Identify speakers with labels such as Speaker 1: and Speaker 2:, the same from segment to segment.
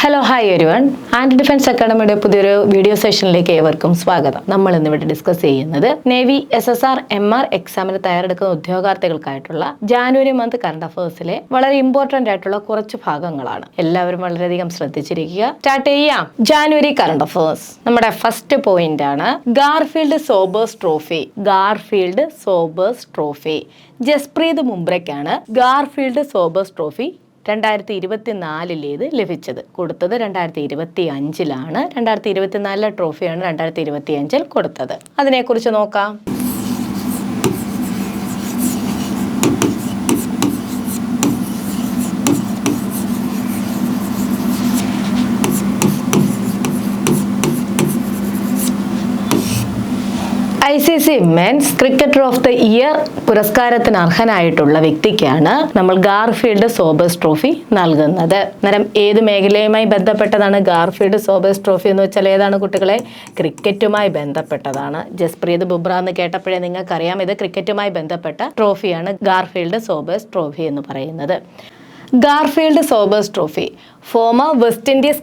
Speaker 1: Hello hi everyone. Anti defence അക്കാഡമിയുടെ പുതിയൊരു video സെഷനിലേക്ക് ഏവർക്കും സ്വാഗതം. നമ്മൾ ഇന്നിവിടെ ഡിസ്കസ് ചെയ്യുന്നത് നേവി SSR MR എക്സാമിന് തയ്യാറെടുക്കുന്ന ഉദ്യോഗാർത്ഥികൾക്കായിട്ടുള്ള ജാനുവരി മന്ത് കറണ്ട് അഫയേഴ്സിലെ വളരെ ഇമ്പോർട്ടൻ്റ് ആയിട്ടുള്ള കുറച്ച് ഭാഗങ്ങളാണ്. എല്ലാവരും വളരെയധികം ശ്രദ്ധിച്ചിരിക്കുക. സ്റ്റാർട്ട് ചെയ്യാം. January current affairs. നമ്മുടെ ഫസ്റ്റ് പോയിന്റ് ആണ് Garfield Sobers trophy. Garfield Sobers trophy Jasprit ബുംറയ്ക്കാണ് ഗാർഫീൽഡ് സോബേഴ്സ് ട്രോഫി 2024 ലഭിച്ചത്. കൊടുത്തത് 2025 2024 ട്രോഫിയാണ് 2025 കൊടുത്തത്. അതിനെക്കുറിച്ച് നോക്കാം. ICC men's cricketer of the year പുരസ്കാരത്തിന് അർഹനായിട്ടുള്ള വ്യക്തിക്കാണ് നമ്മൾ ഗാർഫീൽഡ് സോബേഴ്സ് ട്രോഫി നൽകുന്നത്. അന്നേരം ഏത് മേഖലയുമായി ബന്ധപ്പെട്ടതാണ് ഗാർഫീൽഡ് സോബേഴ്സ് ട്രോഫി എന്ന് വെച്ചാൽ ഏതാണ് കുട്ടികളെ? ക്രിക്കറ്റുമായി ബന്ധപ്പെട്ടതാണ്. ജസ്പ്രീത് ബുംറ എന്ന് കേട്ടപ്പോഴേ നിങ്ങൾക്കറിയാം ഇത് ക്രിക്കറ്റുമായി ബന്ധപ്പെട്ട ട്രോഫിയാണ് ഗാർഫീൽഡ് സോബേഴ്സ് ട്രോഫി എന്ന് പറയുന്നത്. Garfield Sobers trophy former West Indies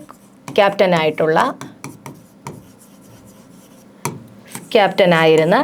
Speaker 1: ക്യാപ്റ്റനായിരുന്ന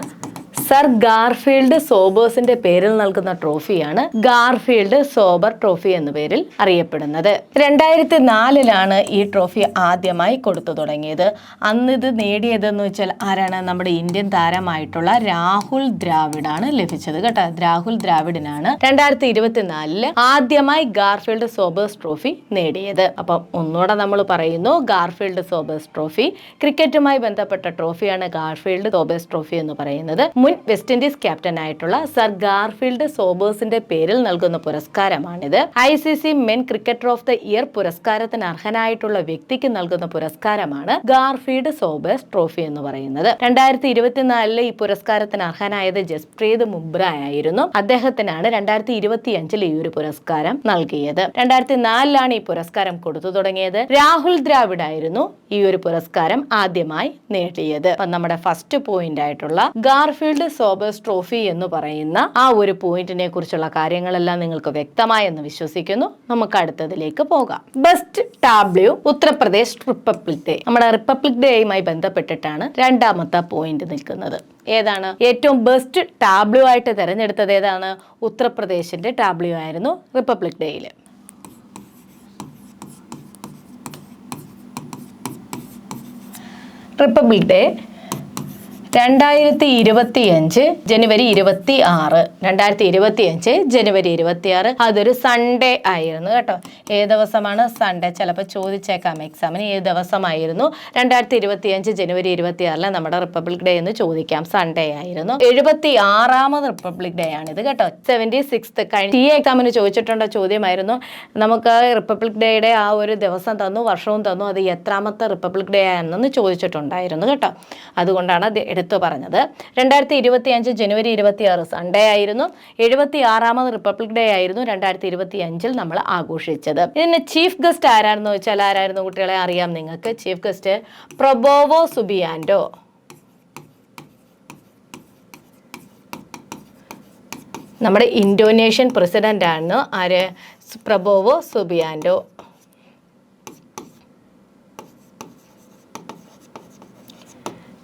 Speaker 1: സർ ഗാർഫീൽഡ് സോബേഴ്സിന്റെ പേരിൽ നൽകുന്ന ട്രോഫിയാണ് ഗാർഫീൽഡ് സോബർ ട്രോഫി എന്ന പേരിൽ അറിയപ്പെടുന്നത്. 2004 ഈ ട്രോഫി ആദ്യമായി കൊടുത്തു തുടങ്ങിയത്. അന്ന് ഇത് നേടിയതെന്ന് വെച്ചാൽ ആരാണ്? നമ്മുടെ ഇന്ത്യൻ താരമായിട്ടുള്ള രാഹുൽ ദ്രാവിഡാണ് ലഭിച്ചത് കേട്ടോ. രാഹുൽ ദ്രാവിഡിനാണ് 2024 ആദ്യമായി ഗാർഫീൽഡ് സോബേഴ്സ് ട്രോഫി നേടിയത്. അപ്പം ഒന്നുകൂടെ നമ്മൾ പറയുന്നു, ഗാർഫീൽഡ് സോബേഴ്സ് ട്രോഫി ക്രിക്കറ്റുമായി ബന്ധപ്പെട്ട ട്രോഫിയാണ് ഗാർഫീൽഡ് സോബേഴ്സ് ട്രോഫി എന്ന് പറയുന്നത്. മുൻ വെസ്റ്റ് ഇൻഡീസ് ക്യാപ്റ്റൻ ആയിട്ടുള്ള സർ ഗാർഫീൽഡ് സോബേഴ്സിന്റെ പേരിൽ നൽകുന്ന പുരസ്കാരമാണിത്. ICC men cricketer of the year പുരസ്കാരത്തിന് അർഹനായിട്ടുള്ള വ്യക്തിക്ക് നൽകുന്ന പുരസ്കാരമാണ് ഗാർഫീൽഡ് സോബേഴ്സ് ട്രോഫി എന്ന് പറയുന്നത്. 2024 ഈ പുരസ്കാരത്തിന് അർഹനായത് ജസ്പ്രീത് ബുംറ ആയിരുന്നു. അദ്ദേഹത്തിനാണ് 2025 ഈ ഒരു പുരസ്കാരം നൽകിയത്. 2004 ഈ പുരസ്കാരം കൊടുത്തു തുടങ്ങിയത്. രാഹുൽ ദ്രാവിഡ് ആയിരുന്നു ഈ ഒരു പുരസ്കാരം ആദ്യമായി നേടിയത്. നമ്മുടെ ഫസ്റ്റ് പോയിന്റ് ആയിട്ടുള്ള ഗാർഫീൽഡ് സോബേഴ്സ് ട്രോഫി എന്ന് പറയുന്ന ആ ഒരു പോയിന്റിനെ കുറിച്ചുള്ള കാര്യങ്ങളെല്ലാം നിങ്ങൾക്ക് വ്യക്തമായെന്ന് വിശ്വസിക്കുന്നു. നമുക്ക് അടുത്തതിലേക്ക് പോകാം. Best tableau Uttar Pradesh republic day. നമ്മുടെ റിപ്പബ്ലിക് ഡേയുമായി ബന്ധപ്പെട്ടിട്ടാണ് രണ്ടാമത്തെ പോയിന്റ് നിൽക്കുന്നത്. ഏതാണ് ഏറ്റവും ബെസ്റ്റ് ടാബ്ല്യൂ ആയിട്ട് തിരഞ്ഞെടുത്തത്? ഏതാണ്? ഉത്തർപ്രദേശിന്റെ ടാബ്ല്യൂ ആയിരുന്നു റിപ്പബ്ലിക് ഡേയിൽ. റിപ്പബ്ലിക് ഡേ 2025 ജനുവരി 26. 2025 ജനുവരി 26 അതൊരു സൺഡേ ആയിരുന്നു കേട്ടോ. ഏത് ദിവസമാണ്? സൺഡേ. ചിലപ്പോൾ ചോദിച്ചേക്കാം എക്സാമിന് ഏത് ദിവസമായിരുന്നു 2025 ജനുവരി 26 നമ്മുടെ റിപ്പബ്ലിക് ഡേ എന്ന് ചോദിക്കാം. സൺഡേ ആയിരുന്നു. 76ാമത് റിപ്പബ്ലിക് ഡേ ആണിത് കേട്ടോ. 76th കഴിഞ്ഞ ഈ എക്സാമിന് ചോദിച്ചിട്ടുള്ള ചോദ്യമായിരുന്നു. നമുക്ക് റിപ്പബ്ലിക് ഡേയുടെ ആ ഒരു ദിവസം തന്നു, വർഷവും തന്നു, അത് എത്രാമത്തെ റിപ്പബ്ലിക് ഡേ ആണെന്ന് ചോദിച്ചിട്ടുണ്ടായിരുന്നു കേട്ടോ. അതുകൊണ്ടാണ് അത് എടുത്തു പറഞ്ഞത്. 2025 ജനുവരി 26 സൺഡേ ആയിരുന്നു. 76ാമത് റിപ്പബ്ലിക് ഡേ ആയിരുന്നു 2025 നമ്മൾ ആഘോഷിച്ചത്. ഇതിന് ചീഫ് ഗസ്റ്റ് ആരാണെന്ന് വെച്ചാൽ ആരായിരുന്നു കുട്ടികളെ? അറിയാം നിങ്ങൾക്ക്. Chief guest Prabowo Subianto. നമ്മുടെ ഇന്തോനേഷ്യൻ പ്രസിഡന്റ് ആണ് ആര്? പ്രബോവോ സുബിയാൻഡോ.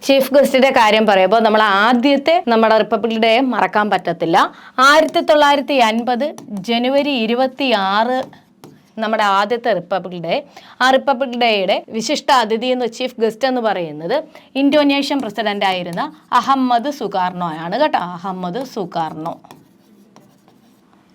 Speaker 1: ചീഫ് ഗസ്റ്റിന്റെ കാര്യം പറയുമ്പോൾ നമ്മൾ ആദ്യത്തെ നമ്മുടെ റിപ്പബ്ലിക് ഡേ മറക്കാൻ പറ്റത്തില്ല. 1950 ജനുവരി 26 നമ്മുടെ ആദ്യത്തെ റിപ്പബ്ലിക് ഡേ. ആ റിപ്പബ്ലിക് ഡേയുടെ വിശിഷ്ട അതിഥി എന്ന് ചീഫ് ഗസ്റ്റ് എന്ന് പറയുന്നത് ഇന്തോനേഷ്യൻ പ്രസിഡന്റ് ആയിരുന്ന അഹമ്മദ് സുകാർണോ ആണ് കേട്ടോ. അഹമ്മദ് സുകാർണോ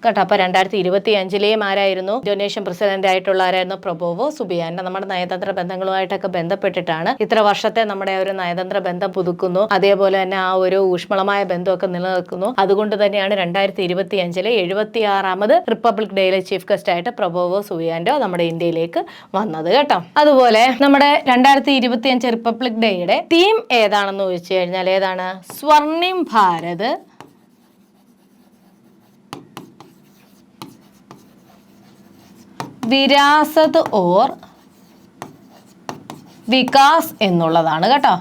Speaker 1: കേട്ടോ. അപ്പോൾ 2025 ആരായിരുന്നു? ഇന്തോനേഷ്യൻ പ്രസിഡന്റ് ആയിട്ടുള്ള ആരായിരുന്നു? Prabowo Subianto. നമ്മുടെ നയതന്ത്ര ബന്ധങ്ങളുമായിട്ടൊക്കെ ബന്ധപ്പെട്ടിട്ടാണ് ഇത്ര വർഷത്തെ നമ്മുടെ ഒരു നയതന്ത്ര ബന്ധം പുതുക്കുന്നു. അതേപോലെ തന്നെ ആ ഒരു ഊഷ്മളമായ ബന്ധമൊക്കെ നിലനിൽക്കുന്നു. അതുകൊണ്ട് തന്നെയാണ് 2025 76ാമത് റിപ്പബ്ലിക് ഡേയിലെ ചീഫ് ഗസ്റ്റ് ആയിട്ട് പ്രബോവോ സുബിയാൻഡോ നമ്മുടെ ഇന്ത്യയിലേക്ക് വന്നത് കേട്ടോ. അതുപോലെ നമ്മുടെ 2025 റിപ്പബ്ലിക് ഡേയുടെ തീം ഏതാണെന്ന് ചോദിച്ചു കഴിഞ്ഞാൽ ഏതാണ്? സ്വർണിം ഭാരത് വിരാസത് ഓർ വികാസ് എന്നുള്ളതാണ് കേട്ടോ.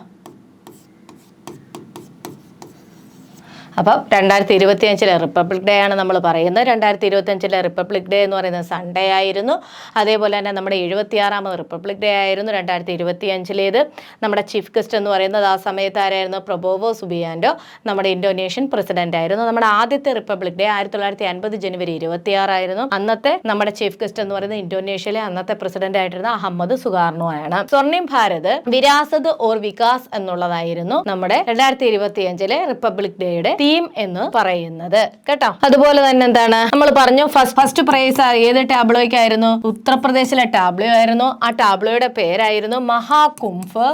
Speaker 1: അപ്പം 2025 റിപ്പബ്ലിക് ഡേ ആണ് നമ്മൾ പറയുന്നത്. 2025 റിപ്പബ്ലിക് ഡേ എന്ന് പറയുന്നത് സൺഡേ ആയിരുന്നു. അതേപോലെ തന്നെ നമ്മുടെ 76ാമത് റിപ്പബ്ലിക് ഡേ ആയിരുന്നു 2025. നമ്മുടെ ചീഫ് ഗസ്റ്റ് എന്ന് പറയുന്നത് ആ സമയത്ത് ആരായിരുന്നു? പ്രൊബോവോ സുബിയാൻഡോ, നമ്മുടെ ഇന്തോനേഷ്യൻ പ്രസിഡന്റ് ആയിരുന്നു. നമ്മുടെ ആദ്യത്തെ റിപ്പബ്ലിക് ഡേ 1950 ജനുവരി 26 ആയിരുന്നു. അന്നത്തെ നമ്മുടെ ചീഫ് ഗസ്റ്റ് എന്ന് പറയുന്നത് ഇന്തോനേഷ്യയിലെ അന്നത്തെ പ്രസിഡന്റ് ആയിട്ടിരുന്ന അഹമ്മദ് സുകാർണോ ആണ്. സ്വർണിം ഭാരത് വിരാസത് ഓർ വികാസ് എന്നുള്ളതായിരുന്നു നമ്മുടെ 2025 റിപ്പബ്ലിക് ഡേയുടെ തീം എന്ന് പറയുന്നത് കേട്ടോ. അതുപോലെ തന്നെ എന്താണ് നമ്മൾ പറഞ്ഞു, ഫസ്റ്റ് പ്രൈസ് ഏത് ടാബ്ലോയ്ക്കായിരുന്നു? ഉത്തർപ്രദേശിലെ ടാബ്ലോ ആയിരുന്നു. ആ ടാബ്ലോയുടെ പേരായിരുന്നു മഹാകുംഫ്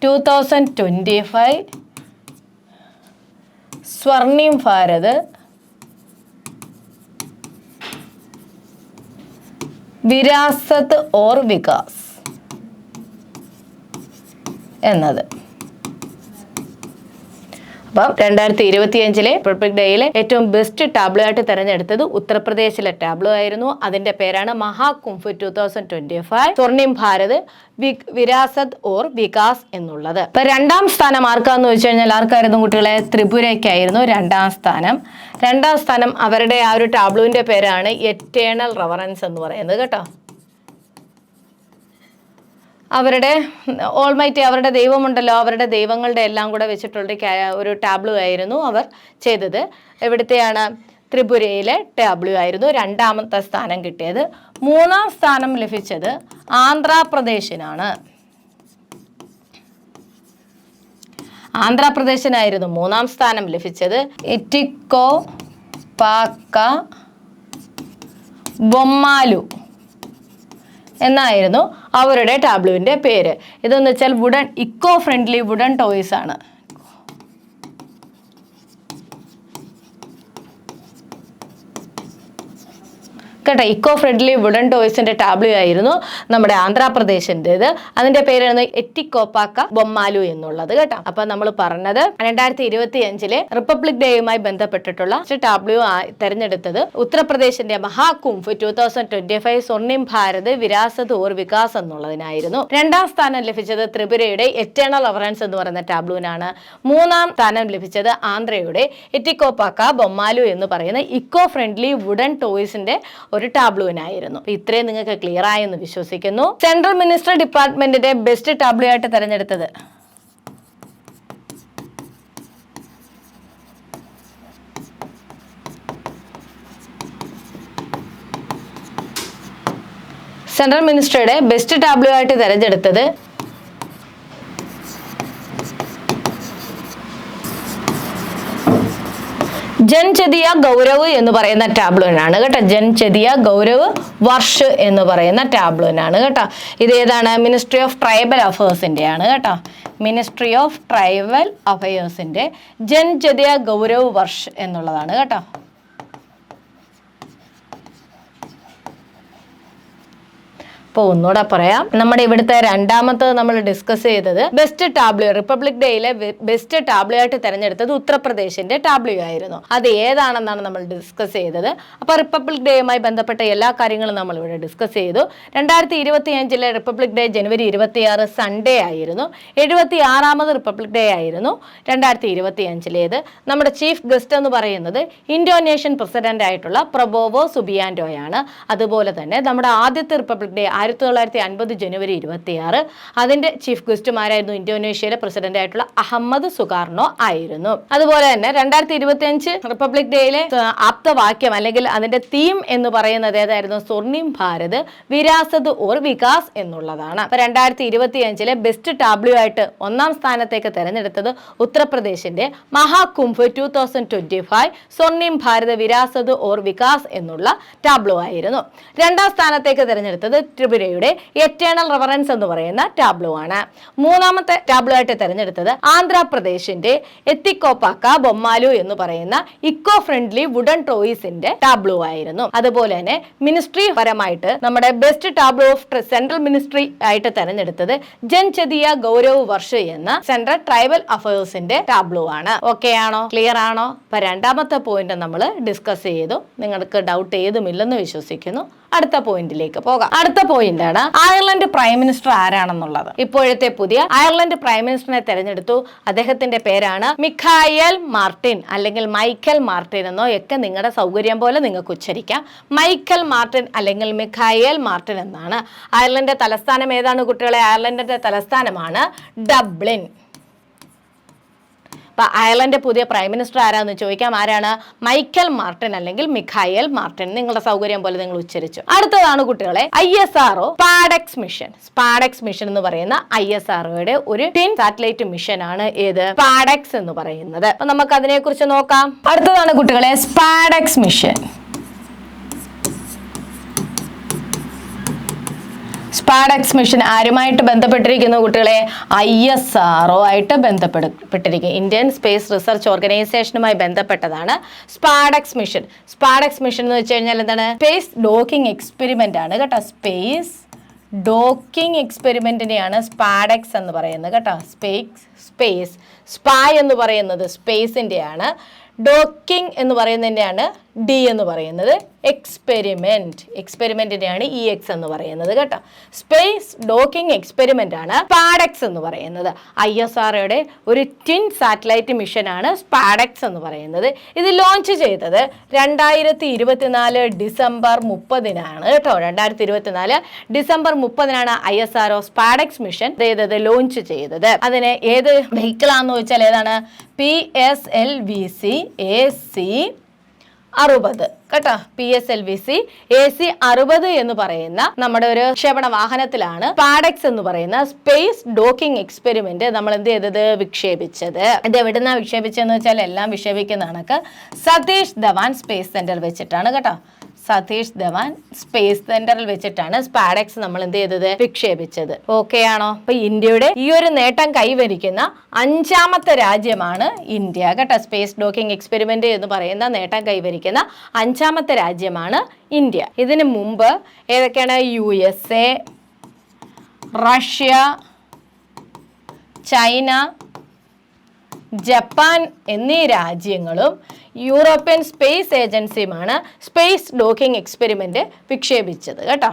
Speaker 1: 2025 സ്വർണിം ഭാരത് വിരാസത് ഓർ വികാസ് എന്നത്. അപ്പം 2025 റിപ്പബ്ലിക് ഡേയിലെ ഏറ്റവും ബെസ്റ്റ് ടാബ്ലോ ആയിട്ട് തെരഞ്ഞെടുത്തത് ഉത്തർപ്രദേശിലെ ടാബ്ലോ ആയിരുന്നു. അതിന്റെ പേരാണ് മഹാകുംഫ് 2025 സ്വർണിം ഭാരത് വിരാസത് ഓർ വികാസ് എന്നുള്ളത്. ഇപ്പൊ 2ാം സ്ഥാനം ആർക്കാന്ന് വെച്ച് കഴിഞ്ഞാൽ ആർക്കായിരുന്നു കുട്ടികളെ? ത്രിപുരയ്ക്കായിരുന്നു 2ാം സ്ഥാനം. 2ാം സ്ഥാനം അവരുടെ ആ ഒരു ടാബ്ലോന്റെ പേരാണ് എറ്റേണൽ റെവറൻസ് എന്ന് പറയുന്നത് കേട്ടോ. അവരുടെ ഓൾമൈറ്റി, അവരുടെ ദൈവമുണ്ടല്ലോ, അവരുടെ ദൈവങ്ങളുടെ എല്ലാം കൂടെ വെച്ചിട്ടുള്ള ഒരു ടാബ്ലോ ആയിരുന്നു അവർ ചെയ്തത്. എവിടുത്തെയാണ്? ത്രിപുരയിലെ ടാബ്ലോ ആയിരുന്നു 2ാമത്തെ സ്ഥാനം കിട്ടിയത്. 3ാം സ്ഥാനം ലഭിച്ചത് ആന്ധ്രാപ്രദേശിനാണ്. ആന്ധ്രാപ്രദേശിനായിരുന്നു 3ാം സ്ഥാനം ലഭിച്ചത്. എറ്റിക്കോ പാക്ക ബൊമ്മാലു എന്നായിരുന്നു അവരുടെ ടാബ്ലോവിൻ്റെ പേര്. ഇതെന്ന് വെച്ചാൽ ഇക്കോ ഫ്രണ്ട്ലി വുഡൻ ടോയ്സ് ആണ്. കേട്ടോ, ഇക്കോ ഫ്രണ്ട്ലി വുഡൻ ടോയ്സിന്റെ ടാബ്ലോ ആയിരുന്നു നമ്മുടെ ആന്ധ്രാപ്രദേശിൻ്റെത്. അതിന്റെ പേരാണ് എറ്റിക്കോപ്പാക്ക ബൊമ്മാലു എന്നുള്ളത് കേട്ടോ. അപ്പൊ നമ്മൾ പറഞ്ഞത് 2025 റിപ്പബ്ലിക് ഡേയുമായി ബന്ധപ്പെട്ടിട്ടുള്ള ടാബ്ലോ തെരഞ്ഞെടുത്തത് ഉത്തർപ്രദേശിന്റെ മഹാകുംഫ് 2025 സ്വർണിം ഭാരത് വിരാസത് ഓർ വികാസ് എന്നുള്ളതിനായിരുന്നു. 2ാം സ്ഥാനം ലഭിച്ചത് ത്രിപുരയുടെ എറ്റേണൽ റെവറൻസ് എന്ന് പറയുന്ന ടാബ്ലോനാണ്. 3ാം സ്ഥാനം ലഭിച്ചത് ആന്ധ്രയുടെ എറ്റിക്കോപ്പാക്ക ബൊമ്മാലു എന്ന് പറയുന്ന ഇക്കോ ഫ്രണ്ട്ലി വുഡൻ ടോയ്സിന്റെ ഒരു ടാബ്ലോനായിരുന്നു. ഇത്രയും നിങ്ങൾക്ക് ക്ലിയർ ആയെന്ന് വിശ്വസിക്കുന്നു. സെൻട്രൽ മിനിസ്റ്റർ ഡിപ്പാർട്ട്മെന്റിന്റെ ബെസ്റ്റ് ടാബ്ലോ ആയിട്ട് തെരഞ്ഞെടുത്തത് സെൻട്രൽ മിനിസ്റ്ററുടെ ബെസ്റ്റ് ടാബ്ലോ ആയിട്ട് തെരഞ്ഞെടുത്തത് ജൻചതിയ ഗൗരവ് എന്ന് പറയുന്ന ടാബ്ലോനാണ് കേട്ടോ. ജൻചതിയ ഗൗരവ് വർഷ് എന്ന് പറയുന്ന ടാബ്ലോനാണ് കേട്ടോ. ഇത് ഏതാണ്? മിനിസ്ട്രി ഓഫ് ട്രൈബൽ അഫയേഴ്സിന്റെ ആണ് കേട്ടോ. മിനിസ്ട്രി ഓഫ് ട്രൈബൽ അഫയേഴ്സിന്റെ ജൻചതിയ ഗൗരവ് വർഷ് എന്നുള്ളതാണ് കേട്ടോ. അപ്പോൾ ഒന്നുകൂടെ പറയാം, നമ്മുടെ ഇവിടുത്തെ 2ാമത്തെ നമ്മൾ ഡിസ്കസ് ചെയ്തത് ബെസ്റ്റ് ടാബ്ലോ, റിപ്പബ്ലിക് ഡേയിലെ ബെസ്റ്റ് ടാബ്ലോ ആയിട്ട് തെരഞ്ഞെടുത്തത് ഉത്തർപ്രദേശിന്റെ ടാബ്ലോ ആയിരുന്നു. അത് ഏതാണെന്നാണ് നമ്മൾ ഡിസ്കസ് ചെയ്തത്. അപ്പോൾ റിപ്പബ്ലിക് ഡേയുമായി ബന്ധപ്പെട്ട എല്ലാ കാര്യങ്ങളും നമ്മൾ ഇവിടെ ഡിസ്കസ് ചെയ്തു. 2025 റിപ്പബ്ലിക് ഡേ ജനുവരി 26 സൺഡേ ആയിരുന്നു. 76ാമത് റിപ്പബ്ലിക് ഡേ ആയിരുന്നു 2025. നമ്മുടെ ചീഫ് ഗസ്റ്റ് എന്ന് പറയുന്നത് ഇന്തോനേഷ്യൻ പ്രസിഡന്റ് ആയിട്ടുള്ള പ്രൊബോവോ സുബിയാൻഡോയാണ്. അതുപോലെ തന്നെ നമ്മുടെ ആദ്യത്തെ റിപ്പബ്ലിക് ഡേ 1950 ജനുവരി 26 അതിന്റെ ചീഫ് ഗസ്റ്റുമാരായിരുന്നു ഇന്തോനേഷ്യയിലെ പ്രസിഡന്റ് ആയിട്ടുള്ള അഹമ്മദ് സുകാർണോ ആയിരുന്നു. അതുപോലെ തന്നെ 2025 റിപ്പബ്ലിക് ഡേയിലെ ആപ്തവാക്യം അല്ലെങ്കിൽ അതിന്റെ തീം എന്ന് പറയുന്നത് ഏതായിരുന്നു? സ്വർണിം ഭാരത് വിരാസത് ഓർ വികാസ് എന്നുള്ളതാണ്. അപ്പൊ 2025 ബെസ്റ്റ് ടാബ്ലോ ആയിട്ട് 1ാം സ്ഥാനത്തേക്ക് തെരഞ്ഞെടുത്തത് ഉത്തർപ്രദേശിന്റെ മഹാകുംഫ് 2025 സ്വർണിം ഭാരത് വിരാസത് ഓർ വികാസ് എന്നുള്ള ടാബ്ലോ ആയിരുന്നു. 2ാം സ്ഥാനത്തേക്ക് തെരഞ്ഞെടുത്തത് ത്രിപുരയുടെ എറ്റേണൽ റെവറൻസ് എന്ന് പറയുന്ന ടാബ്ലോ ആണ്. 3ാമത്തെ ടാബ്ലോ ആയിട്ട് തെരഞ്ഞെടുത്തത് ആന്ധ്രാപ്രദേശിന്റെ എത്തിക്കോപ്പാക്ക ബൊമ്മാലു എന്ന് പറയുന്ന ഇക്കോ ഫ്രണ്ട്ലി വുഡൻ ടോയ്സിന്റെ ടാബ്ലോ ആയിരുന്നു. അതുപോലെ തന്നെ മിനിസ്ട്രി പരമായിട്ട് നമ്മുടെ best tableau of central ministry ആയിട്ട് തെരഞ്ഞെടുത്തത് ജൻചതിയ ഗൗരവ് വർഷ് എന്ന സെൻട്രൽ ട്രൈബൽ അഫയേഴ്സിന്റെ ടാബ്ലോ ആണ്. ഓക്കെ ആണോ? ക്ലിയർ ആണോ? അപ്പൊ 2ാമത്തെ പോയിന്റ് നമ്മൾ ഡിസ്കസ് ചെയ്തു. നിങ്ങൾക്ക് ഡൗട്ട് ഏതുമില്ലെന്ന് വിശ്വസിക്കുന്നു. അടുത്ത പോയിന്റിലേക്ക് പോകാം. അടുത്ത പോയിന്റ് പോയിന്റ് ആണ് അയർലൻഡ് പ്രൈം മിനിസ്റ്റർ ആരാണെന്നുള്ളത്. ഇപ്പോഴത്തെ പുതിയ അയർലൻഡ് പ്രൈം മിനിസ്റ്ററിനെ തെരഞ്ഞെടുത്തു. അദ്ദേഹത്തിന്റെ പേരാണ് മിഖായൽ മാർട്ടിൻ അല്ലെങ്കിൽ മൈക്കൽ മാർട്ടിൻ എന്നോ ഒക്കെ നിങ്ങളുടെ സൗകര്യം പോലെ നിങ്ങൾക്ക് ഉച്ചരിക്കാം. മൈക്കൽ മാർട്ടിൻ അല്ലെങ്കിൽ മിഖായൽ മാർട്ടിൻ എന്നാണ്. അയർലൻഡിന്റെ തലസ്ഥാനം ഏതാണ് കുട്ടികളെ? അയർലൻഡിന്റെ തലസ്ഥാനമാണ് ഡബ്ലിൻ. അപ്പൊ അയർലൻഡ് പുതിയ പ്രൈം മിനിസ്റ്റർ ആരാന്ന് ചോദിക്കാം. ആരാണ്? മൈക്കൽ മാർട്ടിൻ അല്ലെങ്കിൽ മിഖായൽ മാർട്ടിൻ. നിങ്ങളുടെ സൗകര്യം പോലെ നിങ്ങൾ ഉച്ചരിച്ചു. അടുത്തതാണ് കുട്ടികളെ ISRO SpaDeX mission. SpaDeX mission എന്ന് പറയുന്ന ISROയുടെ ഒരു ടിൻ സാറ്റലൈറ്റ് മിഷൻ ആണ് ഏത്? സ്പാഡെക്സ് എന്ന് പറയുന്നത്. അപ്പൊ നമുക്ക് അതിനെ കുറിച്ച് നോക്കാം. അടുത്തതാണ് കുട്ടികളെ സ്പാഡെക്സ് മിഷൻ. സ്പാഡെക്സ് മിഷൻ ആരുമായിട്ട് ബന്ധപ്പെട്ടിരിക്കുന്നു കുട്ടികളെ? ISRO ആയിട്ട് ബന്ധപ്പെട്ടിരിക്കും. ഇന്ത്യൻ സ്പേസ് റിസർച്ച് ഓർഗനൈസേഷനുമായി ബന്ധപ്പെട്ടതാണ് സ്പാഡെക്സ് മിഷൻ. സ്പാഡെക്സ് മിഷൻ എന്ന് വെച്ച് കഴിഞ്ഞാൽ എന്താണ്? സ്പേസ് ഡോക്കിംഗ് എക്സ്പെരിമെന്റ് ആണ് കേട്ടോ. സ്പേസ് ഡോക്കിംഗ് എക്സ്പെരിമെന്റിനെയാണ് സ്പാഡെക്സ് എന്ന് പറയുന്നത് കേട്ടോ. സ്പേസ് സ്പായ് എന്ന് പറയുന്നത് സ്പേസിന്റെ ആണ്. ഡോക്കിംഗ് എന്ന് പറയുന്നതിൻ്റെയാണ് ഡി എന്ന് പറയുന്നത്. എക്സ്പെരിമെന്റിനെയാണ് EX എന്ന് പറയുന്നത് കേട്ടോ. സ്പേസ് ഡോക്കിംഗ് എക്സ്പെരിമെന്റ് ആണ് സ്പാഡെക്സ് എന്ന് പറയുന്നത്. ISROയുടെ ഒരു ടിൻ സാറ്റലൈറ്റ് മിഷനാണ് സ്പാഡെക്സ് എന്ന് പറയുന്നത്. ഇത് ലോഞ്ച് ചെയ്തത് 2024 ഡിസംബർ 30-നാണ് കേട്ടോ. 2024 ഡിസംബർ 30-നാണ് ISRO സ്പാഡെക്സ് മിഷൻ ലോഞ്ച് ചെയ്തത്. അതിന് ഏത് വെഹിക്കിളാന്ന് വെച്ചാൽ ഏതാണ്? PSLV-C AC-60 കേട്ടോ. PSLV-C AC-60 എന്ന് പറയുന്ന നമ്മുടെ ഒരു വിക്ഷേപണ വാഹനത്തിലാണ് സ്പാഡെക്സ് എന്ന് പറയുന്ന സ്പേസ് ഡോക്കിംഗ് എക്സ്പെരിമെന്റ് നമ്മൾ എന്ത് ചെയ്തത്? വിക്ഷേപിച്ചത്. ഇത് എവിടുന്നാ വിക്ഷേപിച്ചതെന്ന് വെച്ചാൽ എല്ലാം വിക്ഷേപിക്കുന്ന കണക്ക് സതീഷ് ധവാൻ സ്പേസ് സെന്റർ വെച്ചിട്ടാണ് കേട്ടോ. സതീഷ് ധവാൻ സ്പേസ് സെന്ററിൽ വെച്ചിട്ടാണ് സ്പാഡെക്സ് നമ്മൾ എന്ത് ചെയ്തത്? വിക്ഷേപിച്ചത്. ഓക്കെ ആണോ? അപ്പൊ ഇന്ത്യയുടെ ഈ ഒരു നേട്ടം കൈവരിക്കുന്ന 5ാമത്തെ രാജ്യമാണ് ഇന്ത്യ കേട്ടോ. സ്പേസ് ഡോക്കിംഗ് എക്സ്പെരിമെന്റ് എന്ന് പറയുന്ന നേട്ടം കൈവരിക്കുന്ന 5ാമത്തെ രാജ്യമാണ് ഇന്ത്യ. ഇതിനു മുമ്പ് ഏതൊക്കെയാണ്? USA, റഷ്യ, ചൈന, ജപ്പാൻ എന്നീ രാജ്യങ്ങളും യൂറോപ്യൻ സ്പേസ് ഏജൻസിയുമാണ് സ്പേസ് ഡോക്കിംഗ് എക്സ്പെരിമെന്റ് വിക്ഷേപിച്ചത് കേട്ടോ.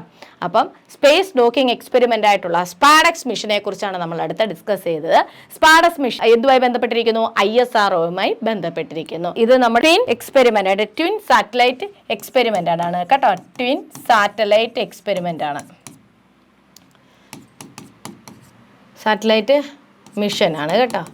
Speaker 1: അപ്പം സ്പേസ് ഡോക്കിംഗ് എക്സ്പെരിമെന്റ് ആയിട്ടുള്ള സ്പാഡെക്സ് മിഷനെ കുറിച്ചാണ് നമ്മൾ അടുത്ത് ഡിസ്കസ് ചെയ്തത്. സ്പാഡെക്സ് മിഷൻ എന്തുമായി ബന്ധപ്പെട്ടിരിക്കുന്നു? ISROയുമായി ബന്ധപ്പെട്ടിരിക്കുന്നു. ഇത് നമ്മുടെ twin experiment, twin satellite experiment ആണ് കേട്ടോ. ട്വിൻ സാറ്റലൈറ്റ് എക്സ്പെരിമെന്റ് ആണ്, സാറ്റലൈറ്റ് മിഷൻ ആണ് കേട്ടോ.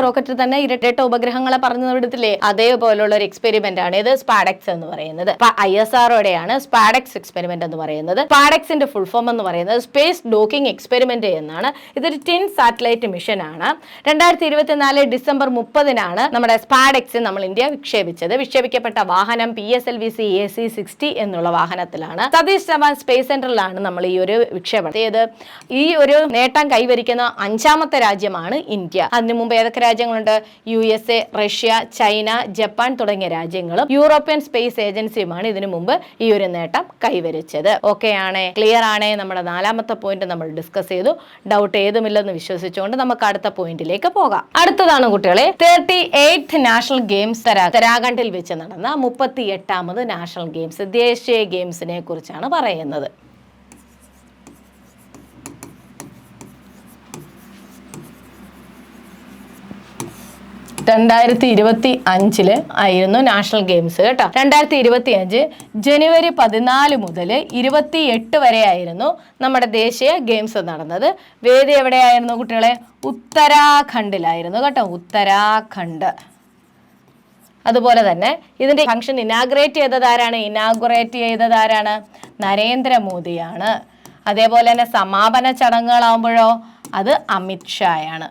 Speaker 1: റോക്കറ്റിൽ തന്നെ ഇരട്ട ഉപഗ്രഹങ്ങളെ പറഞ്ഞു വിടത്തില്ലേ? അതേപോലുള്ള ഒരു എക്സ്പെരിമെന്റ് ആണ് ഇത് സ്പാഡെക്സ് എന്ന് പറയുന്നത്. ISROയുടെയാണ് സ്പാഡെക്സ് എക്സ്പെരിമെന്റ് എന്ന് പറയുന്നത്. സ്പാഡെക്സിന്റെ ഫുൾ ഫോം എന്ന് പറയുന്നത് സ്പേസ് ഡോക്കിംഗ് എക്സ്പെരിമെന്റ് എന്നാണ്. ഇതൊരു ടിൻ സാറ്റലൈറ്റ് മിഷൻ ആണ്. 2024 ഡിസംബർ 30-നാണ് നമ്മുടെ സ്പാഡെക്സ് നമ്മൾ ഇന്ത്യ വിക്ഷേപിച്ചത്. വിക്ഷേപിക്കപ്പെട്ട വാഹനം PSLV-C AC-60 എന്നുള്ള വാഹനത്തിലാണ്. സതീഷ് ധവാൻ സ്പേസ് സെന്ററിലാണ് നമ്മൾ ഈ ഒരു വിക്ഷേപണം ചെയ്ത്. ഈ ഒരു നേട്ടം കൈവരിക്കുന്ന 5ാമത്തെ രാജ്യമാണ് ഇന്ത്യ. അതിനു മുമ്പ് രാജ്യങ്ങളുണ്ട്? USA, റഷ്യ, ചൈന, ജപ്പാൻ തുടങ്ങിയ രാജ്യങ്ങളും യൂറോപ്യൻ സ്പേസ് ഏജൻസിയുമാണ് ഇതിനു മുമ്പ് ഈ ഒരു നേട്ടം കൈവരിച്ചത്. ഓക്കെ ആണേ? ക്ലിയർ ആണേ? നമ്മുടെ 4ാമത്തെ പോയിന്റ് നമ്മൾ ഡിസ്കസ് ചെയ്തു. ഡൗട്ട് ഏതുമില്ലെന്ന് വിശ്വസിച്ചുകൊണ്ട് നമുക്ക് അടുത്ത പോയിന്റിലേക്ക് പോകാം. അടുത്തതാണ് കുട്ടികളെ 38th നാഷണൽ ഗെയിംസ് ഉത്തരാഖണ്ഡിൽ വെച്ച് നടന്ന 38ാമത് നാഷണൽ ഗെയിംസ്, ദേശീയ ഗെയിംസിനെ കുറിച്ചാണ് പറയുന്നത്. 2025 ആയിരുന്നു നാഷണൽ ഗെയിംസ് കേട്ടോ. 2025 ജനുവരി 14 മുതൽ 28 വരെ ആയിരുന്നു നമ്മുടെ ദേശീയ ഗെയിംസ് നടന്നത്. വേദി എവിടെയായിരുന്നു കുട്ടികളെ? ഉത്തരാഖണ്ഡിലായിരുന്നു കേട്ടോ. ഉത്തരാഖണ്ഡ്. അതുപോലെ തന്നെ ഇതിന്റെ ഫംഗ്ഷൻ ഇനാഗുറേറ്റ് ചെയ്തതാരാണ്? നരേന്ദ്രമോദിയാണ്. അതേപോലെ തന്നെ സമാപന ചടങ്ങുകളാവുമ്പോഴോ അത് അമിത്ഷായാണ്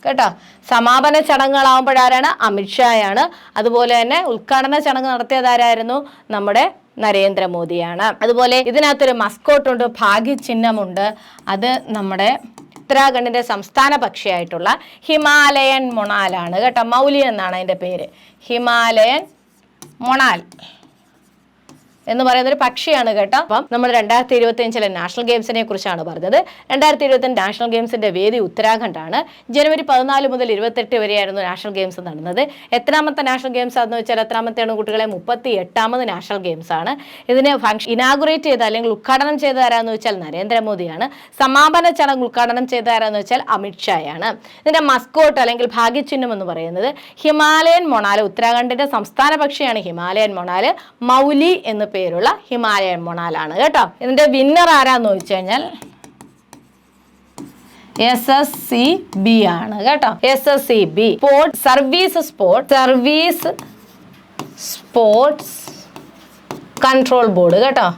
Speaker 1: കേട്ടോ. സമാപന ചടങ്ങുകളാവുമ്പോഴാരാണ്? അമിത്ഷായാണ്. അതുപോലെ തന്നെ ഉദ്ഘാടന ചടങ്ങ് നടത്തിയത് ആരായിരുന്നു? നമ്മുടെ നരേന്ദ്രമോദിയാണ്. അതുപോലെ ഇതിനകത്തൊരു മസ്കോട്ടുണ്ട്, ഭാഗ്യചിഹ്നമുണ്ട്. അത് നമ്മുടെ ഉത്തരാഖണ്ഡിന്റെ സംസ്ഥാന പക്ഷിയായിട്ടുള്ള ഹിമാലയൻ മൊണാലാണ് കേട്ടോ. മൗലി എന്നാണ് അതിൻ്റെ പേര്. ഹിമാലയൻ മൊണാൽ എന്ന് പറയുന്ന ഒരു പക്ഷിയാണ് കേട്ടോ. അപ്പം നമ്മൾ 2025 നാഷണൽ ഗെയിംസിനെ കുറിച്ചാണ് പറഞ്ഞത്. 2025 നാഷണൽ ഗെയിംസിന്റെ വേദി ഉത്തരാഖണ്ഡാണ്. ജനുവരി 14 മുതൽ 28 വരെയായിരുന്നു നാഷണൽ ഗെയിംസ് നടന്നത്. എത്രാമത്തെ നാഷണൽ ഗെയിംസ് ആണെന്ന് വെച്ചാൽ എത്രാമത്തെയാണ് കുട്ടികളെ? 38ാമത് നാഷണൽ ഗെയിംസ് ആണ്. ഇതിനെ ഇനാഗുറേറ്റ് ചെയ്ത അല്ലെങ്കിൽ ഉദ്ഘാടനം ചെയ്ത ആരാന്ന് വെച്ചാൽ നരേന്ദ്രമോദിയാണ്. സമാപന ചടങ്ങ് ഉദ്ഘാടനം ചെയ്ത ആരാന്ന് വെച്ചാൽ അമിത്ഷായാണ്. ഇതിന്റെ മസ്കോട്ട് അല്ലെങ്കിൽ ഭാഗ്യചിഹ്നം എന്ന് പറയുന്നത് ഹിമാലയൻ മൊണാൽ. ഉത്തരാഖണ്ഡിന്റെ സംസ്ഥാന പക്ഷിയാണ് ഹിമാലയൻ മൊണാൽ. മൗലി എന്ന് പേരുള്ള ഹിമാലയൻ മൊണാലാണ് കേട്ടോ. ഇതിന്റെ വിന്നർ ആരാന്ന് ചോദിച്ചു കഴിഞ്ഞാൽ SSCB ആണ് കേട്ടോ. SSCB service sports control board കേട്ടോ.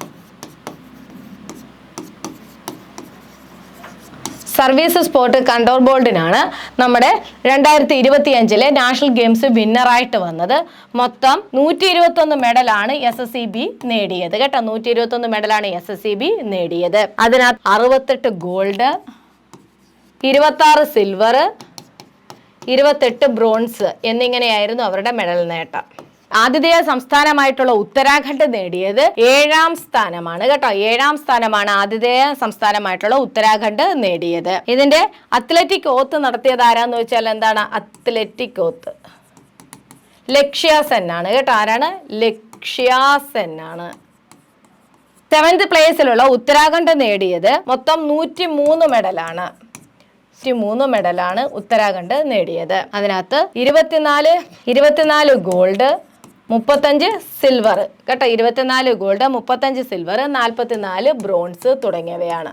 Speaker 1: സർവീസ് സ്പോർട്ട് കൺട്രോൾ ബോർഡിനാണ് നമ്മുടെ 2025 നാഷണൽ ഗെയിംസ് വിന്നറായിട്ട് വന്നത്. മൊത്തം 121 മെഡലാണ് SSCB നേടിയത് കേട്ടോ. 121 മെഡലാണ് SSCB നേടിയത്. അതിനകത്ത് 68 ഗോൾഡ്, 26 സിൽവർ, 28 ബ്രോൺസ് എന്നിങ്ങനെയായിരുന്നു അവരുടെ മെഡൽ നേട്ടം. ആതിഥേയ സംസ്ഥാനമായിട്ടുള്ള ഉത്തരാഖണ്ഡ് നേടിയത് 7ാം സ്ഥാനമാണ് കേട്ടോ. 7ാം സ്ഥാനമാണ് ആതിഥേയ സംസ്ഥാനമായിട്ടുള്ള ഉത്തരാഖണ്ഡ് നേടിയത്. ഇതിന്റെ അത്ലറ്റിക് ഓത്ത് നടത്തിയത് ആരാന്ന് വെച്ചാൽ എന്താണ്? അത്ലറ്റിക് ഓത്ത് ലക്ഷ്യ സെൻ ആണ് കേട്ടോ. ആരാണ്? ലക്ഷ്യ സെൻ ആണ്. 7th പ്ലേസിലുള്ള ഉത്തരാഖണ്ഡ് നേടിയത് മൊത്തം 103 മെഡലാണ്. 103 മെഡലാണ് ഉത്തരാഖണ്ഡ് നേടിയത്. അതിനകത്ത് 24 ഗോൾഡ്, 35 സിൽവർ കേട്ടോ. 24 ഗോൾഡ്, 35 സിൽവർ, 44 ബ്രോൺസ് തുടങ്ങിയവയാണ്.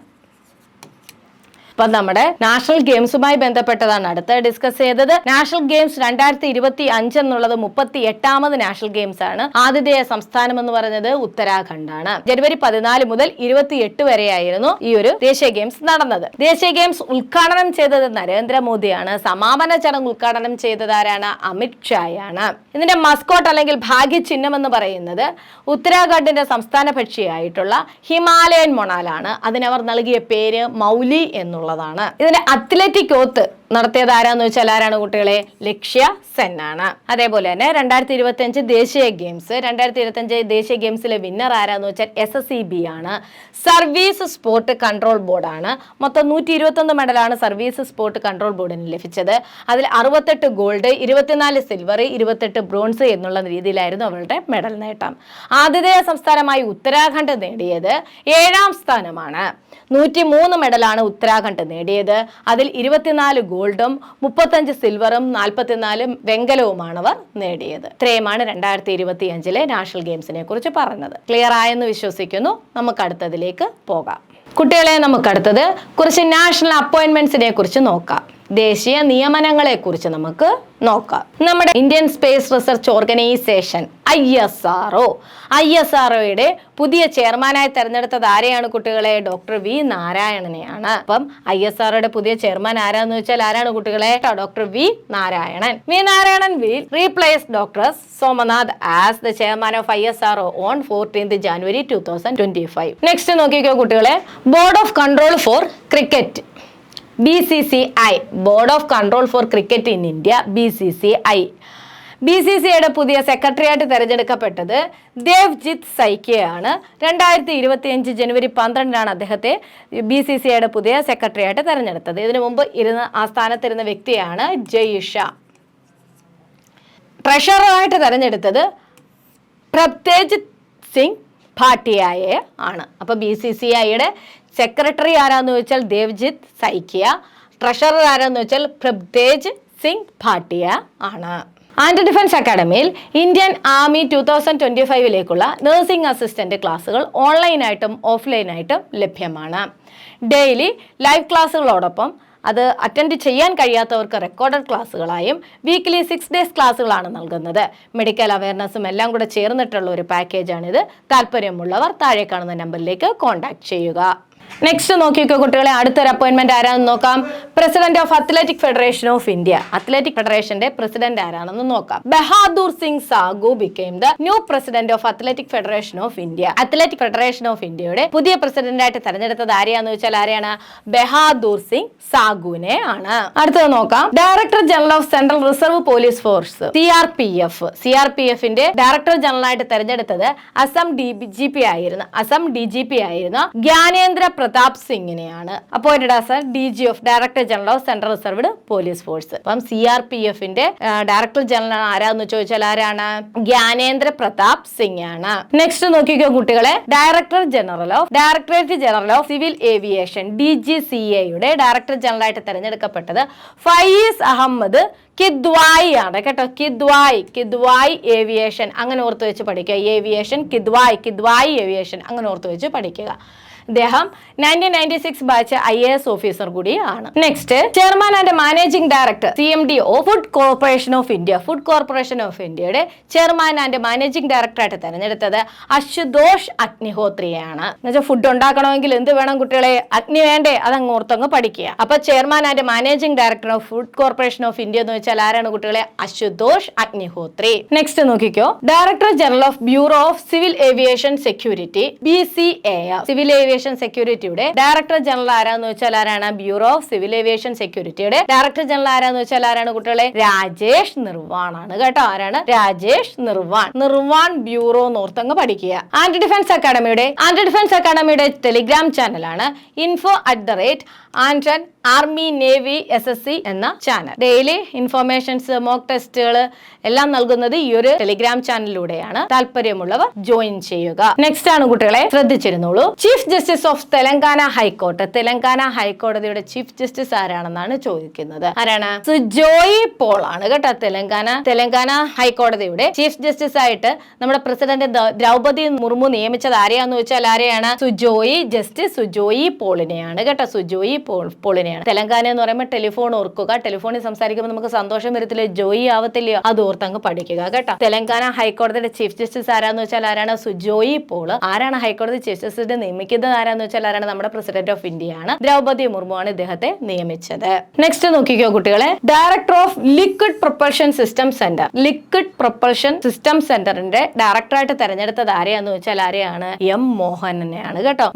Speaker 1: അപ്പം നമ്മുടെ നാഷണൽ ഗെയിംസുമായി ബന്ധപ്പെട്ടതാണ് അടുത്ത് ഡിസ്കസ് ചെയ്തത്. നാഷണൽ ഗെയിംസ് 2025 എന്നുള്ളത് 38ാമത് നാഷണൽ ഗെയിംസ് ആണ്. ആതിഥേയ സംസ്ഥാനം എന്ന് പറയുന്നത് ഉത്തരാഖണ്ഡാണ്. ജനുവരി 14 മുതൽ 28 വരെയായിരുന്നു ഈ ഒരു ദേശീയ ഗെയിംസ് നടന്നത്. ദേശീയ ഗെയിംസ് ഉദ്ഘാടനം ചെയ്തത് നരേന്ദ്രമോദിയാണ്. സമാപന ചടങ്ങ് ഉദ്ഘാടനം ചെയ്തത് ആരാണ്? അമിത്ഷായാണ്. ഇതിന്റെ മസ്കോട്ട് അല്ലെങ്കിൽ ഭാഗ്യചിഹ്നം എന്ന് പറയുന്നത് ഉത്തരാഖണ്ഡിന്റെ സംസ്ഥാന പക്ഷിയായിട്ടുള്ള ഹിമാലയൻ മൊണാലാണ്. അതിനവർ നൽകിയ പേര് മൗലി എന്നുള്ളത്. ഇതിന്റെ അത്ലറ്റിക് ഓത്ത് നടത്തിയത് ആരാന്ന് വെച്ചാൽ ആരാണ് കുട്ടികളെ? ലക്ഷ്യ സെൻ ആണ്. അതേപോലെ തന്നെ 2025 ദേശീയ ഗെയിംസിലെ വിന്നർ ആരാന്ന് വെച്ചാൽ SSCB ആണ്. സർവീസ് സ്പോർട്ട് കൺട്രോൾ ബോർഡാണ്. മൊത്തം 121 മെഡലാണ് സർവീസ് സ്പോർട്ട് കൺട്രോൾ ബോർഡിന് ലഭിച്ചത്. അതിൽ 68 ഗോൾഡ്, 24 സിൽവർ, 28 ബ്രോൺസ് എന്നുള്ള രീതിയിലായിരുന്നു അവരുടെ മെഡൽ നേട്ടം. ആതിഥേയ സംസ്ഥാനമായി ഉത്തരാഖണ്ഡ് നേടിയത് 7ാം സ്ഥാനമാണ്. 103 മെഡലാണ് ഉത്തരാഖണ്ഡ് നേടിയത്. അതിൽ 24 ഗോൾഡും 35 സിൽവറും 44 വെങ്കലവുമാണവർ നേടിയത്. ഇത്രയുമാണ് 2025 നാഷണൽ ഗെയിംസിനെ കുറിച്ച് പറഞ്ഞത്. ക്ലിയർ ആയെന്ന് വിശ്വസിക്കുന്നു. നമുക്ക് അടുത്തതിലേക്ക് പോകാം. കുട്ടികളെ, നമുക്കടുത്തത് കുറച്ച് നാഷണൽ അപ്പോയിന്റ്മെന്റ്സിനെ കുറിച്ച് നോക്കാം. ദേശീയ നിയമനങ്ങളെ കുറിച്ച് നമുക്ക് നോക്കാം. നമ്മുടെ ഇന്ത്യൻ സ്പേസ് റിസർച്ച് ഓർഗനൈസേഷൻ ISROയുടെ പുതിയ ചെയർമാനായി തെരഞ്ഞെടുത്തത് ആരെയാണ് കുട്ടികളെ? ഡോക്ടർ വി നാരായണനെയാണ്. അപ്പം ISROയുടെ പുതിയ ചെയർമാൻ ആരാന്ന് വെച്ചാൽ ആരാണ് കുട്ടികളെ? Doctor V Narayanan. V Narayanan will replace Dr. Somanath as the chairman of ISRO on 14th January 2025. Next നോക്കിക്കോ കുട്ടികളെ. Board of control for cricket BCCI, board of control for cricket in India, BCCIയുടെ പുതിയ സെക്രട്ടറിയായിട്ട് തെരഞ്ഞെടുക്കപ്പെട്ടത് ദേവ്ജിത്ത് സൈക്കിയാണ്. 2025 ജനുവരി 12 അദ്ദേഹത്തെ BCCIയുടെ പുതിയ സെക്രട്ടറിയായിട്ട് തെരഞ്ഞെടുത്തത്. ഇതിനു മുമ്പ് ആ സ്ഥാനത്തിരുന്ന വ്യക്തിയാണ് ജയ്ഷ. ട്രഷററായിട്ട് തെരഞ്ഞെടുത്തത് പ്രഭ്തേജ് സിംഗ് ഭാട്ടിയയെ ആണ്. അപ്പോൾ BCCIയുടെ സെക്രട്ടറി ആരാന്ന് വെച്ചാൽ ദേവ്ജിത്ത് സൈക്കിയ, ട്രഷറർ ആരാന്ന് വെച്ചാൽ പ്രഭ്തേജ് സിംഗ് ഭാട്ടിയ ആണ്. ആൻഡ് ഡിഫൻസ് അക്കാഡമിയിൽ ഇന്ത്യൻ ആർമി 2025 നഴ്സിംഗ് അസിസ്റ്റന്റ് ക്ലാസ്സുകൾ ഓൺലൈനായിട്ടും ഓഫ്ലൈനായിട്ടും ലഭ്യമാണ്. ഡെയിലി ലൈവ് ക്ലാസ്സുകളോടൊപ്പം അത് അറ്റൻഡ് ചെയ്യാൻ കഴിയാത്തവർക്ക് റെക്കോർഡഡ് ക്ലാസ്സുകളായും വീക്ക്ലി 6 days ക്ലാസ്സുകളാണ് നൽകുന്നത്. മെഡിക്കൽ അവയർനെസ്സും എല്ലാം കൂടെ ചേർന്നിട്ടുള്ള ഒരു പാക്കേജാണിത്. താല്പര്യമുള്ളവർ താഴെ കാണുന്ന നമ്പറിലേക്ക് കോൺടാക്ട് ചെയ്യുക. നെക്സ്റ്റ് നോക്കിക്കോ കുട്ടികളെ, അടുത്തൊരു അപ്പോയിന്റ്മെന്റ് ആരാണെന്ന് നോക്കാം. President of athletic federation of India. Athletic ഫെഡറേഷന്റെ പ്രസിഡന്റ് ആരാണെന്ന് നോക്കാം. Bahadur Singh Sagoo became the new president of athletic federation of India. Athletic federation of ഇന്ത്യയുടെ പുതിയ പ്രസിഡന്റായിട്ട് തെരഞ്ഞെടുത്തത് ആരെയാന്ന് വെച്ചാൽ ആരെയാണ്? ബഹാദൂർ സിംഗ് സാഗുവിനെ ആണ്. അടുത്തത് നോക്കാം. Director general of central reserve police force സിആർപിഎഫിന്റെ ഡയറക്ടർ ജനറൽ ആയിട്ട് തെരഞ്ഞെടുത്തത് അസം DGP ആയിരുന്ന ജ്ഞാനേന്ദ്ര പ്രതാപ് സിംഗിനെയാണ് appointed as DG of director general of central reserved police force. അപ്പം CRPFന്റെ ഡയറക്ടർ ജനറൽ ആരാന്ന് ചോദിച്ചാൽ ആരാണ്? ജ്ഞാനേന്ദ്ര പ്രതാപ് സിംഗ് ആണ്. നെക്സ്റ്റ് നോക്കിക്കോ കുട്ടികളെ, directorate general of civil aviation DGCAയുടെ ഡയറക്ടർ ജനറൽ ആയിട്ട് തെരഞ്ഞെടുക്കപ്പെട്ടത് ഫയീസ് അഹമ്മദ് കിദ്വായി ആണ് കേട്ടോ. കിദ്വായി ഏവിയേഷൻ അങ്ങനെ ഓർത്ത് വെച്ച് പഠിക്കുക. ഏവിയേഷൻ കിദ്വായി ഏവിയേഷൻ അങ്ങനെ ഓർത്ത് വെച്ച് പഠിക്കുക. അദ്ദേഹം 1996 ബാച്ച് IAS ഓഫീസർ കൂടിയാണ്. Next, chairman and managing director CMD of food corporation of ഇന്ത്യയുടെ ചെയർമാൻ ആൻഡ് മാനേജിംഗ് ഡയറക്ടർ ആയിട്ട് തെരഞ്ഞെടുത്തത് അശുതോഷ് അഗ്നിഹോത്രിയാണ്. എന്നുവെച്ചാൽ ഫുഡ് ഉണ്ടാക്കണമെങ്കിൽ എന്ത് വേണം കുട്ടികളെ? അഗ്നി വേണ്ടേ? അതങ്ങ് ഓർത്തങ്ങ് പഠിക്കുക. അപ്പൊ chairman and managing director of food corporation of India എന്ന് വെച്ചാൽ ആരാണ് കുട്ടികളെ? അശുതോഷ് അഗ്നിഹോത്രി. നെക്സ്റ്റ് നോക്കിക്കോ, director general of bureau of civil aviation security BCAR. Civil aviation സെക്യൂരിറ്റിയുടെ ഡയറക്ടർ ജനറൽ ആരാന്ന് വെച്ചാൽ ആരാണ്? ബ്യൂറോ ഓഫ് സിവിൽ ഏവിയേഷൻ സെക്യൂരിറ്റിയുടെ ഡയറക്ടർ ജനറൽ ആരാന്ന് വെച്ചാൽ ആരാണ് കുട്ടികളെ? രാജേഷ് നിർവാൺ ആണ് കേട്ടോ. ആരാണ്? രാജേഷ് നിർവാൺ ബ്യൂറോ നോർത്തങ്ങ് പഠിക്കുക. ആന്റി ഡിഫൻസ് അക്കാഡമിയുടെ ടെലിഗ്രാം ചാനലാണ് info@ANTON ആർമി നേവി SSC എന്ന ചാനൽ. ഡെയിലി ഇൻഫോർമേഷൻസ്, മോക്ക് ടെസ്റ്റുകൾ എല്ലാം നൽകുന്നത് ഈ ഒരു ടെലിഗ്രാം ചാനലിലൂടെയാണ്. താല്പര്യമുള്ളവർ ജോയിൻ ചെയ്യുക. നെക്സ്റ്റ് ആണ് കുട്ടികളെ, ശ്രദ്ധിച്ചിരുന്നോളൂ. ചീഫ് ജസ്റ്റിസ് ഓഫ് തെലങ്കാന ഹൈക്കോടതിയുടെ ചീഫ് ജസ്റ്റിസ് ആരാണെന്നാണ് ചോദിക്കുന്നത്. ആരാണ്? സുജോയി പോൾ ആണ് കേട്ടോ. തെലങ്കാന ഹൈക്കോടതിയുടെ ചീഫ് ജസ്റ്റിസ് ആയിട്ട് നമ്മുടെ പ്രസിഡന്റ് ദ്രൗപദി മുർമു നിയമിച്ചത് ആരെയാന്ന് വെച്ചാൽ ആരെയാണ്? ജസ്റ്റിസ് സുജോയി പോളിനെയാണ് കേട്ടോ. സുജോയി പോളിനെയാണ്. തെലങ്കാന എന്ന് പറയുമ്പോൾ ടെലിഫോൺ ഓർക്കുക. ടെലിഫോണിൽ സംസാരിക്കുമ്പോൾ നമുക്ക് സന്തോഷം വരത്തില്ല, ജോയി ആവത്തില്ലയോ? അത് ഓർത്തങ്ങ് പഠിക്കുക കേട്ടോ. തെലങ്കാന ഹൈക്കോടതിയുടെ ചീഫ് ജസ്റ്റിസ് ആരാന്ന് വെച്ചാൽ ആരാണ്? സുജോയി പോൾ. ആരാണ് ഹൈക്കോടതി ചീഫ് ജസ്റ്റിസിനെ നിയമിക്കുന്നത്? ആരാന്ന് വെച്ചാൽ ആരാണ്? നമ്മുടെ പ്രസിഡന്റ് ഓഫ് ഇന്ത്യ ആണ്. ദ്രൗപദി മുർമു ആണ് ഇദ്ദേഹത്തെ നിയമിച്ചത്. നെക്സ്റ്റ് നോക്കിക്കോ കുട്ടികളെ, director of liquid propulsion system സെന്ററിന്റെ ഡയറക്ടറായിട്ട് തെരഞ്ഞെടുത്തത് ആരെയാന്ന് വെച്ചാൽ ആരെയാണ്? M മോഹനനെയാണ് കേട്ടോ.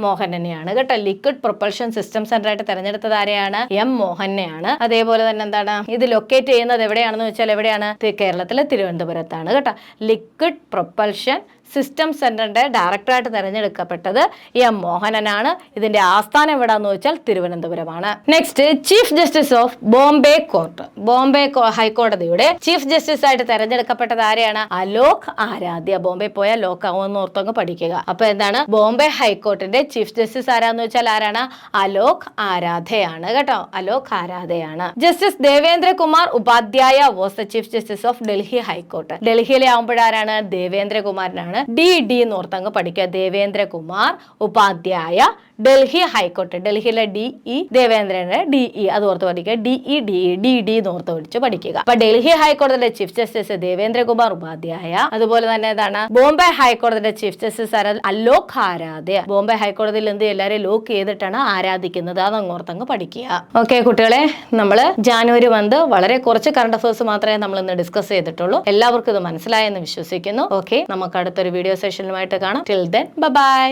Speaker 1: ലിക്വിഡ് പ്രൊപ്പൽഷൻ സിസ്റ്റം സെന്ററായിട്ട് തെരഞ്ഞെടുത്തത് ആരെയാണ്? M മോഹനെയാണ്. അതേപോലെ തന്നെ എന്താണ് ഇത് ലൊക്കേറ്റ് ചെയ്യുന്നത് എവിടെയാണെന്ന് വെച്ചാൽ എവിടെയാണ്? കേരളത്തിലെ തിരുവനന്തപുരത്താണ് കേട്ടോ. ലിക്വിഡ് പ്രൊപ്പൽഷൻ സിസ്റ്റം സെന്ററിന്റെ ഡയറക്ടറായിട്ട് തെരഞ്ഞെടുക്കപ്പെട്ടത് M മോഹനനാണ്. ഇതിന്റെ ആസ്ഥാനം എവിടാന്ന് വെച്ചാൽ തിരുവനന്തപുരമാണ്. Next, chief justice of Bombay ഹൈക്കോടതിയുടെ ചീഫ് ജസ്റ്റിസ് ആയിട്ട് തെരഞ്ഞെടുക്കപ്പെട്ടത് ആരെയാണ്? അലോക് ആരാധ്യ. ബോംബെ പോയാൽ ലോക്ക് ആവുമെന്ന് ഓർത്തങ്ങ് പഠിക്കുക. അപ്പൊ എന്താണ്? ബോംബെ ഹൈക്കോടതിയുടെ ചീഫ് ജസ്റ്റിസ് ആരാന്ന് വെച്ചാൽ ആരാണ്? അലോക് ആരാധയാണ് കേട്ടോ. അലോക് ആരാധയാണ്. Justice Devendra Kumar Upadhyaya was the chief justice of Delhi high court. ഡൽഹിയിലെ ആവുമ്പോഴാരാണ്? ദേവേന്ദ്രകുമാരനാണ്. DD എന്ന് ഓർത്തങ്ങ് പഠിക്കുക. ദേവേന്ദ്രകുമാർ ഉപാധ്യായ, ഡൽഹി ഹൈക്കോർട്ട്. ഡൽഹിയിലെ DE, ദേവേന്ദ്രന്റെ DE അത് ഓർത്ത് പഠിക്കുക. DD എന്ന് ഓർത്ത് പഠിച്ച് പഠിക്കുക. അപ്പൊ ഡൽഹി ഹൈക്കോടതിയുടെ ചീഫ് ജസ്റ്റിസ് ദേവേന്ദ്രകുമാർ ഉപാധ്യായ. അതുപോലെ തന്നെ ഏതാണ്? ബോംബെ ഹൈക്കോടതിയുടെ ചീഫ് ജസ്റ്റിസ് അലോക് ആരാധ്യ. ബോംബെ ഹൈക്കോടതിയിൽ എന്ത് എല്ലാവരെയും ലോക്ക് ചെയ്തിട്ടാണ് ആരാധിക്കുന്നത്. അതങ്ങ് ഓർത്തങ്ങ് പഠിക്കുക. ഓക്കെ കുട്ടികളെ, നമ്മള് ജാനുവരി മന്ത് വളരെ കുറച്ച് കറണ്ട് അഫയേഴ്സ് മാത്രമേ നമ്മൾ ഇന്ന് ഡിസ്കസ് ചെയ്തിട്ടുള്ളൂ. എല്ലാവർക്കും ഇത് മനസ്സിലായെന്ന് വിശ്വസിക്കുന്നു. ഓക്കെ, നമുക്ക് അടുത്തൊരു വീഡിയോ സെഷനുമായിട്ട് കാണാം. Till then bye.